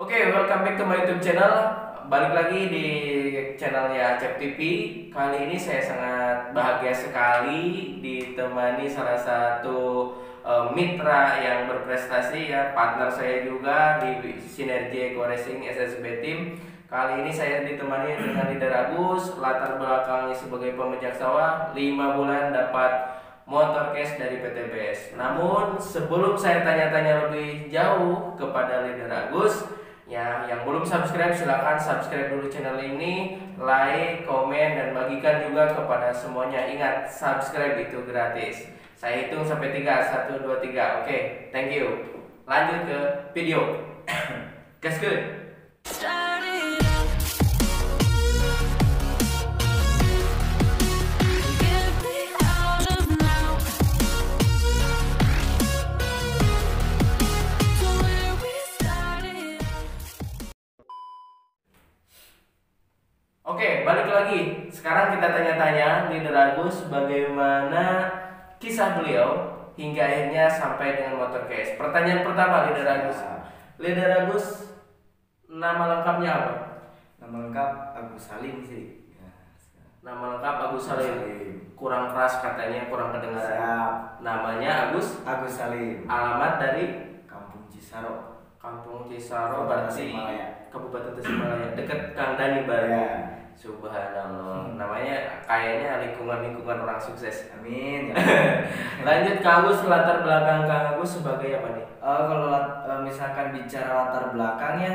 Oke, welcome back to my YouTube channel. Balik lagi di channelnya Acep TV. Kali ini saya sangat bahagia sekali ditemani salah satu mitra yang berprestasi ya, partner saya juga di Sinergi Eco Racing SSB Team. Kali ini saya ditemani dengan Leader Agus, latar belakangnya sebagai pemejak sawah, 5 bulan dapat motor cash dari PTBS. Namun sebelum saya tanya-tanya lebih jauh kepada Leader Agus, ya, yang belum subscribe silahkan subscribe dulu channel ini, like, komen, dan bagikan juga kepada semuanya. Ingat, subscribe itu gratis. Saya hitung sampai 3, 1, 2, 3. Oke, thank you. Lanjut ke video. Gaskeun. Oke, balik lagi. Sekarang kita tanya-tanya Leader Agus bagaimana kisah beliau hingga akhirnya sampai dengan motor cash. Pertanyaan pertama, Leader Agus. Leader Agus, nama lengkapnya apa? Nama lengkap Agus Salim sih. Ya. Nama lengkap Agus Salim. Kurang keras katanya, kurang kedengaran. Siap. Namanya Agus Salim. Alamat dari Kampung Cisaro. Kampung Cisaro, berarti Kabupaten Tasikmalaya. Dekat Kang Dani berarti. Ya. Subhanallah. Namanya kayaknya lingkungan orang sukses. Amin. Ya. Lanjut, Kang Agus, latar belakang Kang Agus sebagai apa nih? Kalau misalkan bicara latar belakangnya,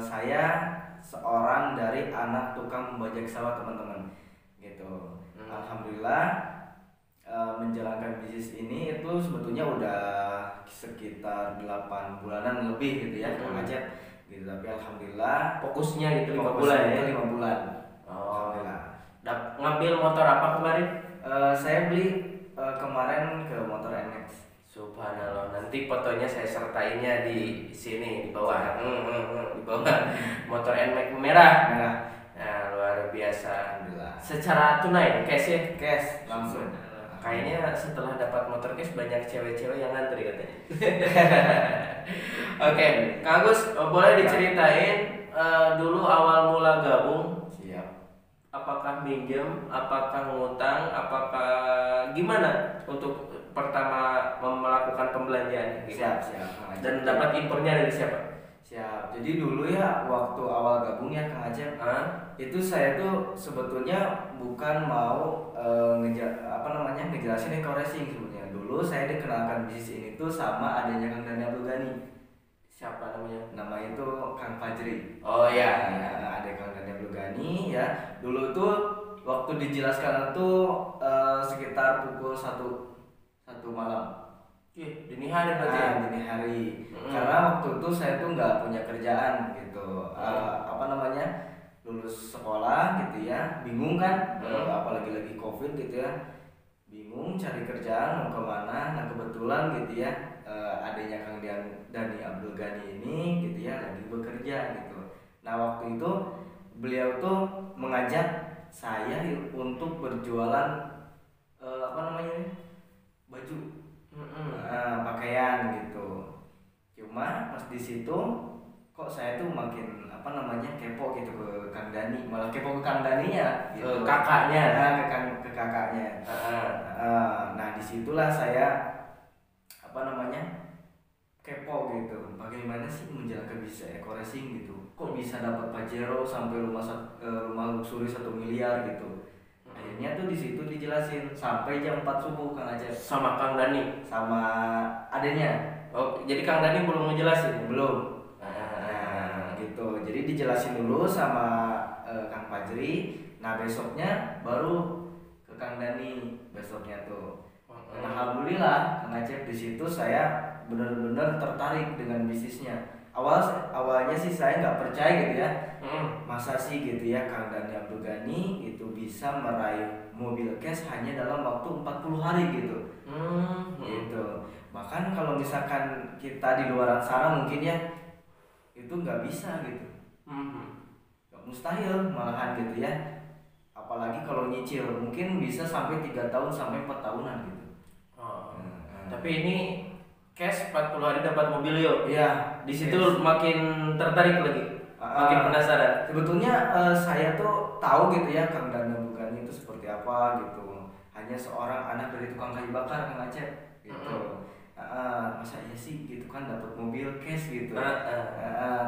saya seorang dari anak tukang membajak sawah, teman-teman. Gitu. Alhamdulillah menjalankan bisnis ini itu sebetulnya udah sekitar 8 bulanan lebih gitu ya, Kang Acep. Gitu. Tapi alhamdulillah Fokusnya itu 5 bulan ya. 5 bulan. Oh. Ngambil motor apa kemarin? Saya beli kemarin ke motor NX. Subhanallah, nanti fotonya saya sertainnya di sini di bawah. Di bawah motor NMAX merah. Nah, luar biasa. Alhamdulillah. Secara tunai, cash ya? Cash langsung. Kayaknya setelah dapat motor cash banyak cewek-cewek yang ngantri katanya. Oke, Kang Agus, boleh diceritain dulu awal mula gabung? Siap. Apakah minjem, apakah ngutang, apakah gimana untuk pertama melakukan pembelanjaan? Siap. Dan dapat impornya dari siapa? Siap. Jadi dulu ya waktu awal gabung ya Kang Acep, itu saya tuh sebetulnya bukan mau ngejelasin eco racing sebetulnya. Dulu saya dikenalkan bisnis ini tuh sama adanya Kang Dani Abdul Ghani. Siapa namanya? Nama itu Kang Fajri. Oh ya, ada Kang Dani Abdul Ghani ya. Dulu tuh waktu dijelaskan itu sekitar pukul 1 malam. Dini hari berarti ya? Dini hari. Karena waktu itu saya tuh nggak punya kerjaan gitu. Lulus sekolah gitu ya, bingung kan, apalagi lagi COVID gitu ya, bingung cari kerjaan mau kemana. Nah kebetulan gitu ya, adanya Kang Dani Abdul Ghani ini gitu ya lagi bekerja gitu. Nah waktu itu beliau tuh mengajak saya untuk berjualan baju. Pakaian gitu. Cuma pas di situ kok saya tuh makin kepo gitu ke Kang Dani, malah kepo ke Kang Daninya gitu. Ke kakaknya. Ke kakaknya. Nah disitulah saya kepo gitu. Bagaimana sih menjalankan bisnis eco racing gitu? Kok bisa dapat Pajero sampai rumah luxury 1 miliar gitu? Akhirnya tuh di situ dijelasin sampai jam 4 subuh Kang Acep. Sama Kang Dani? Sama adanya. Oh, jadi Kang Dani belum ngejelasin? Belum. Gitu. Jadi dijelasin dulu sama Kang Fajri. Nah besoknya baru ke Kang Dani besoknya tuh. Nah, alhamdulillah Kang Acep, di situ saya benar-benar tertarik dengan bisnisnya. Awalnya sih saya nggak percaya gitu ya. Masa sih gitu ya Kang Dani Abdul Ghani itu bisa meraih mobil cash hanya dalam waktu 40 hari gitu. Gitu. Bahkan kalau misalkan kita di luar sana mungkin ya itu nggak bisa gitu. Mustahil malahan gitu ya. Apalagi kalau nyicil mungkin bisa sampai 3 tahun sampai 4 tahunan gitu. Tapi ini cash 40 hari dapat mobil yuk. Iya. di situ makin tertarik lagi, makin penasaran. Sebetulnya saya tuh tahu gitu ya Kang Dana Bugani itu seperti apa gitu. Hanya seorang anak dari tukang kayu bakar Kang Acep gitu. Masa iya sih gitu kan dapat mobil cash gitu.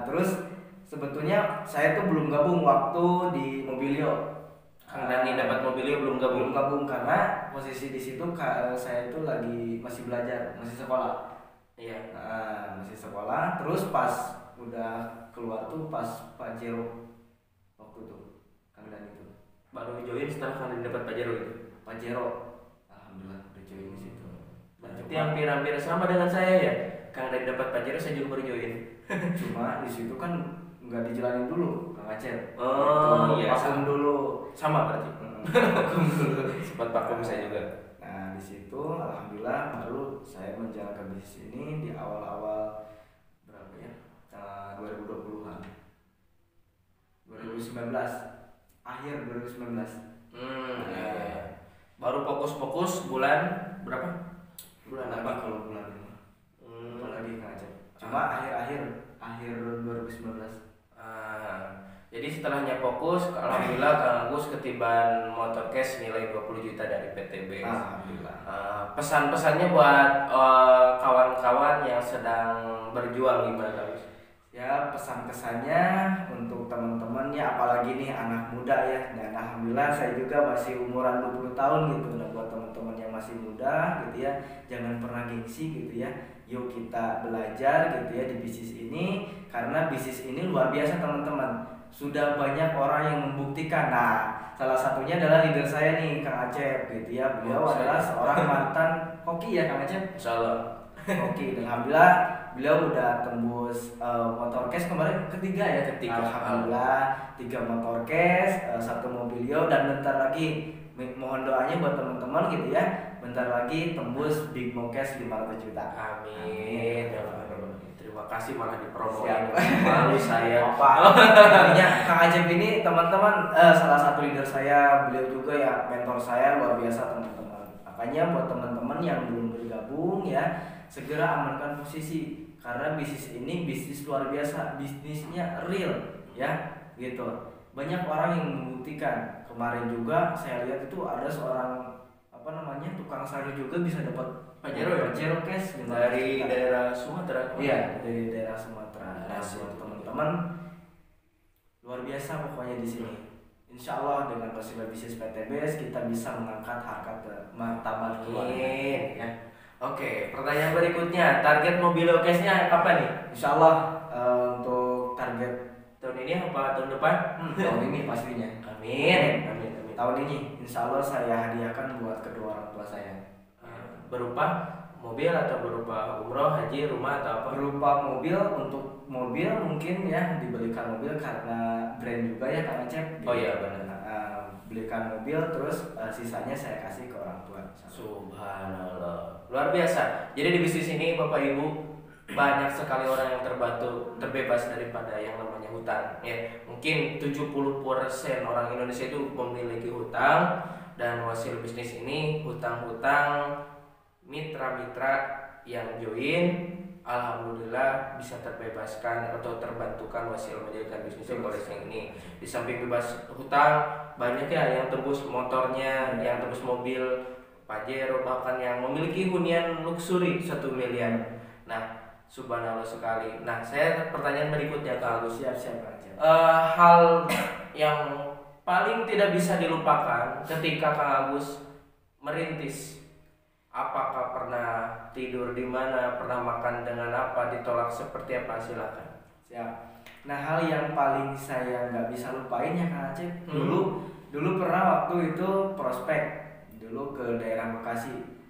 Terus sebetulnya saya tuh belum gabung waktu di Mobilio. Kang Dani dapat mobilnya belum gabung karena posisi di situ saya itu lagi masih belajar, masih sekolah. Iya. Masih sekolah. Terus pas udah keluar tuh pas Pajero waktu itu Kang Dani itu. Baru join setelah Kang Dani dapat Pajero itu. Pajero. Alhamdullah udah join di situ. Berarti hampir sama dengan saya ya. Kang Dani dapat Pajero, saya juga baru join. Cuma di situ kan nggak dijalanin dulu Kang Acep. Iya. Vakum dulu. Sama berarti. Vakum dulu. Sempat vakum saya juga. Nah di situ alhamdulillah baru saya menjalankan bisnis ini di awal-awal berapa ya? 2020-an. 2019. Akhir 2019. Baru fokus bulan berapa? Bulan apa kalau bulan ini? Apalagi Kang Acep. Cuma akhir 2019. Jadi setelahnya fokus, alhamdulillah Kang Agus ketiban motor cash nilai 20 juta dari PTB. Alhamdulillah. Pesan-pesannya buat kawan-kawan yang sedang berjuang gimana Kang Agus? Ya pesan-pesannya untuk teman-teman ya, apalagi nih anak muda ya, dan alhamdulillah saya juga masih umuran 20 tahun gitu. Nah buat teman-teman yang masih muda gitu ya, jangan pernah gengsi gitu ya. Yuk kita belajar gitu ya di bisnis ini, karena bisnis ini luar biasa teman-teman. Sudah banyak orang yang membuktikan. Nah salah satunya adalah leader saya nih Kang Acep gitu ya. Beliau adalah seorang mantan koki ya Kang Acep. Insyaallah. Koki, dan alhamdulillah beliau udah tembus motor cash kemarin ketiga ya. Alhamdulillah 3 motor cash, 1 mobilio, dan bentar lagi mohon doanya buat teman-teman gitu ya, bentar lagi tembus big mo cash 500 juta. Amin. Terima kasih malah dipromoin. Malu saya. Artinya Kang Acep ini teman-teman salah satu leader saya, beliau juga ya mentor saya luar biasa teman-teman. Makanya buat teman-teman yang belum bergabung ya, segera amankan posisi, karena bisnis ini bisnis luar biasa, bisnisnya real ya gitu. Banyak orang yang membuktikan. Kemarin juga saya lihat itu ada seorang tukang sayur juga bisa dapat Pajero cash dari daerah Sumatera. Iya, dari daerah Sumatera. Nah, buat teman-teman luar biasa pokoknya di sini. Insya Allah dengan Posible Bisnis PTBS kita bisa mengangkat harkat martabat keluarga. Ya. Oke, pertanyaan berikutnya, target mobil cash-nya kapan nih? Insya Allah untuk target tahun ini apa tahun depan? Tahun ini pastinya. Amin. Tahun ini Insya Allah saya hadiahkan buat kedua orang tua saya. Berupa mobil atau berupa umroh, haji, rumah atau apa? Berupa mobil. Untuk mobil mungkin ya dibelikan mobil karena brand juga ya Kang Acep. Oh iya benar. Belikan mobil, terus sisanya saya kasih ke orang tua. Subhanallah, luar biasa. Jadi di bisnis ini Bapak Ibu banyak sekali orang yang terbebas daripada yang namanya hutang ya. Mungkin 70% orang Indonesia itu memiliki hutang, dan hasil bisnis ini hutang-hutang mitra-mitra yang join alhamdulillah bisa terbebaskan atau terbantukan hasil menjalankan bisnis yang ini. Di samping bebas hutang, banyak ya yang tembus motornya, yang tembus mobil Pajero, bahkan yang memiliki hunian luksuri 1 miliar. Nah, subhanallah sekali. Nah, saya pertanyaan berikutnya ke Agus. Siap aja. Hal yang paling tidak bisa dilupakan ketika Kang Agus merintis, apakah pernah tidur di mana, pernah makan dengan apa, ditolak seperti apa, silakan. Siap. Nah hal yang paling saya nggak bisa lupain ya Kang Acep, dulu pernah waktu itu prospek dulu ke daerah Bekasi,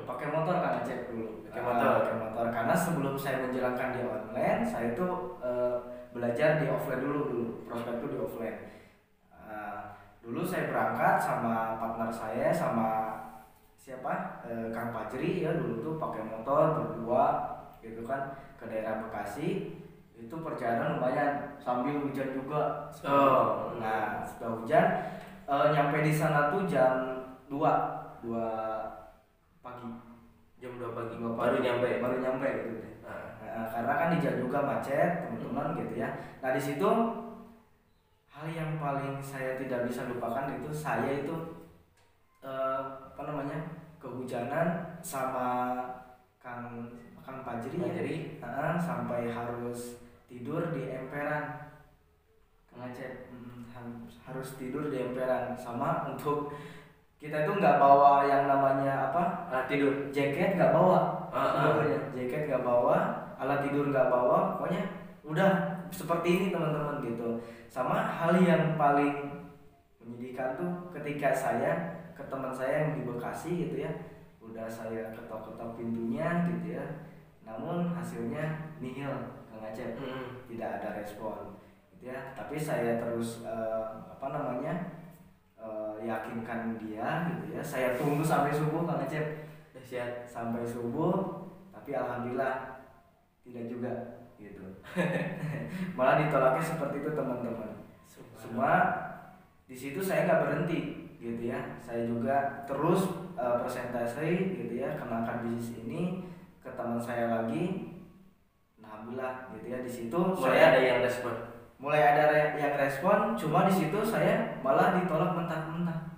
pakai motor Kang Acep dulu. Pakai motor karena sebelum saya menjalankan di online, saya itu belajar di offline dulu prospek itu di offline. Dulu saya berangkat sama partner saya, sama Kang Fajri ya, dulu tuh pakai motor berdua gitu kan ke daerah Bekasi. Itu perjalanan lumayan sambil hujan juga. Nah setelah hujan nyampe di sana tuh jam 2 pagi. Jam 2 pagi. 2 Baru nyampe. Baru nyampe gitu deh. Karena kan di jalan juga macet teman-teman gitu ya. Nah di situ hal yang paling saya tidak bisa lupakan itu saya itu apa namanya, kehujanan sama Kang Fajri ya. Sampai harus tidur di emperan Kang Acep. Harus tidur di emperan. Sama untuk kita itu nggak bawa yang namanya apa, alat tidur, jaket nggak bawa, sebetulnya jaket nggak bawa, alat tidur nggak bawa, pokoknya udah seperti ini teman-teman gitu. Sama hal yang paling menyedihkan tuh ketika saya ke teman saya yang di Bekasi gitu ya, udah saya ketok-ketok pintunya gitu ya, namun hasilnya nihil Kang Acep, tidak ada respon gitu ya. Tapi saya terus apa namanya, yakinkan dia gitu ya. Saya tunggu sampai subuh Kang Acep, sampai subuh, tapi alhamdulillah tidak juga gitu. Malah ditolaknya seperti itu teman-teman. Semua di situ saya nggak berhenti gitu ya. Saya juga terus presentasi gitu ya, kenakan bisnis ini ke teman saya lagi. Alhamdulillah gitu ya, di situ mulai ada yang respon. Yang respon, cuma di situ saya malah ditolak mentah-mentah.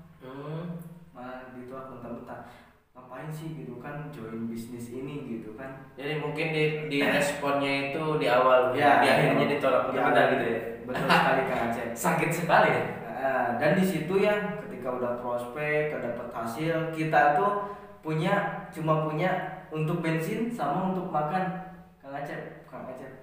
Malah ditolak mentah-mentah. Ngapain sih gitu kan join bisnis ini gitu kan. Jadi mungkin di responnya itu di awal ya, di akhirnya ditolak mentah gitu ya. Betul sekali Kang Acep. Sakit sekali ya. Dan di situ ya ketika udah prospek, dapat hasil, kita tuh cuma punya untuk bensin sama untuk makan Kang Acep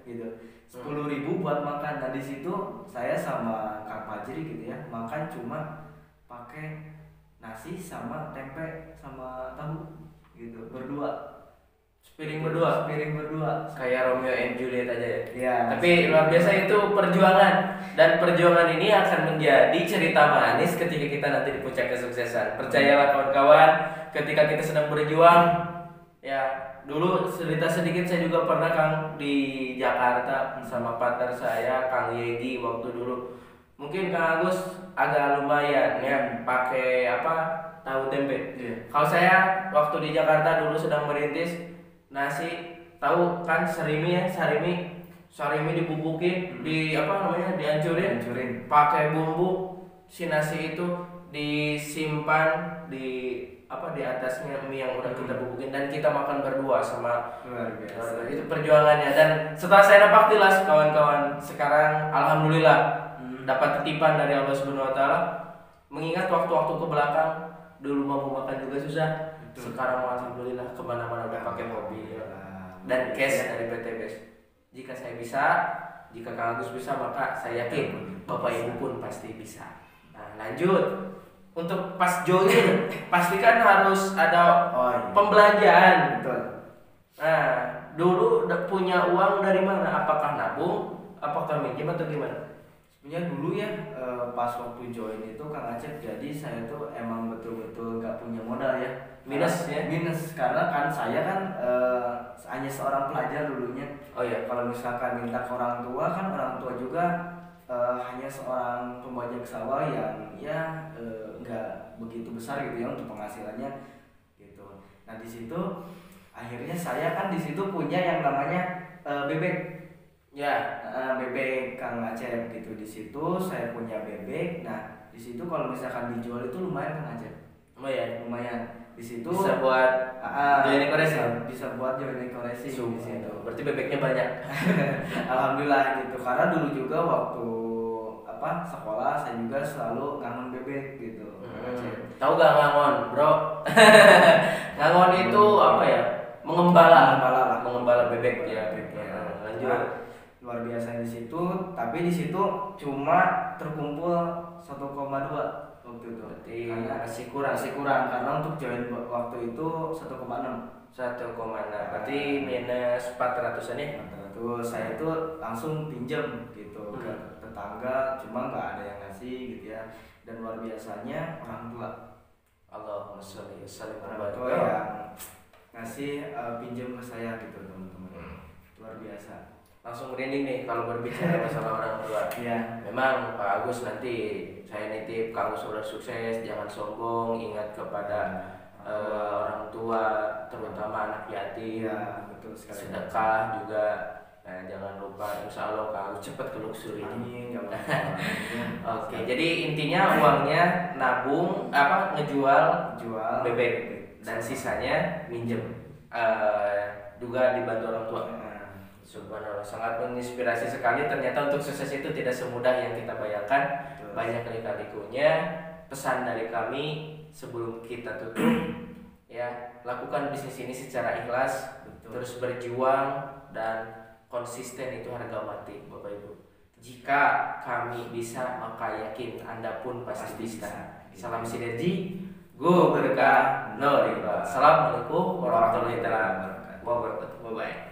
gitu. 10.000 buat makan. Nah di situ saya sama Kang Fajri gitu ya, makan cuma pakai nasi sama tempe sama tahu gitu, Piring berdua. Kayak Romeo and Juliet aja ya. Iya. Tapi luar biasa itu perjuangan, dan perjuangan ini akan menjadi cerita manis ketika kita nanti di puncak kesuksesan. Percayalah kawan-kawan, ketika kita sedang berjuang ya. Dulu cerita sedikit, saya juga pernah Kang di Jakarta sama partner saya Kang Yegi waktu dulu. Mungkin Kang Agus agak lumayan ya pakai tahu tempe. Kalau saya waktu di Jakarta dulu sedang merintis nasi, tahu kan sarimi dibubukin, dihancurin, pakai bumbu. Si nasi itu disimpan di atasnya mie yang udah kita bubukin, dan kita makan berdua sama luar biasa. Itu perjuangannya. Dan setelah saya dapat tilas kawan-kawan, sekarang alhamdulillah dapat titipan dari Allah Subhanahu wa taala. Mengingat waktu-waktu ke belakang dulu mau makan juga susah. Betul. Sekarang alhamdulillah kemana-mana udah pakai mobil dan cash dari PT BES. Jika saya bisa, jika Kang Agus bisa, maka saya yakin Bapak Ibu pun pasti bisa. Nah, lanjut. Untuk pas join pastikan harus ada pembelanjaan. Betul. Nah, dulu punya uang dari mana? Apakah nabung? Apakah minjem atau gimana? Sebenarnya dulu ya pas waktu join itu Kang Acep, jadi saya tuh emang betul-betul gak punya modal ya. Minus karena kan saya kan hanya seorang pelajar dulunya. Oh iya. Kalau misalkan minta ke orang tua kan, orang tua juga hanya seorang pembajak sawah yang ya nggak begitu besar gitu ya untuk penghasilannya gitu. Nah di situ akhirnya saya kan di situ punya yang namanya bebek. Ya, bebek Kang Acep gitu. Di situ saya punya bebek. Nah di situ kalau misalkan dijual itu lumayan Kang Acep. Lumayan. Di situ bisa buat join koreksi. Bisa buat join koreksi di situ. Berarti bebeknya banyak. Alhamdulillah gitu. Karena dulu juga waktu sekolah saya juga selalu ngangon bebek gitu. Tahu gak ngangon, bro? Ngangon itu apa ya? Mengembala bebek ya. Lanjut. Luar biasa di situ, tapi di situ cuma terkumpul 1,2 waktu itu. Berarti masih kurang karena untuk join waktu itu 1,6. Berarti minus 400-an ya. 400. Saya itu langsung pinjam gitu ke tetangga, cuma nggak ada yang ngasih gitu ya. Dan luar biasanya orang tua, Allahumma sholli wa sallim orang tua yang ngasih pinjam ke saya gitu teman-teman. Luar biasa. Langsung merinding nih kalau berbicara masalah orang tua. Iya. Memang Pak Agus, nanti saya nitip Kang Agus udah sukses, jangan sombong, ingat kepada orang tua, terutama anak yatim, Iya, betul sekali. sedekah juga. Nah, jangan lupa, insya Allah kau cepet ke luxury. Amin, ya Allah. Oke, jadi intinya uangnya nabung ngejual Jual bebek dan sisanya minjem. Juga dibantu orang tua. Subhanallah, sangat menginspirasi sekali. Ternyata untuk sukses itu tidak semudah yang kita bayangkan. Betul. Banyak lika-likunya. Pesan dari kami sebelum kita tutup, ya, lakukan bisnis ini secara ikhlas. Betul. Terus berjuang dan konsisten, itu harga mati, Bapak Ibu. Jika kami bisa, maka yakin Anda pun pasti bisa. Salam sinergi, go berkah, no riba. Assalamualaikum warahmatullahi wabarakatuh. Bye bye.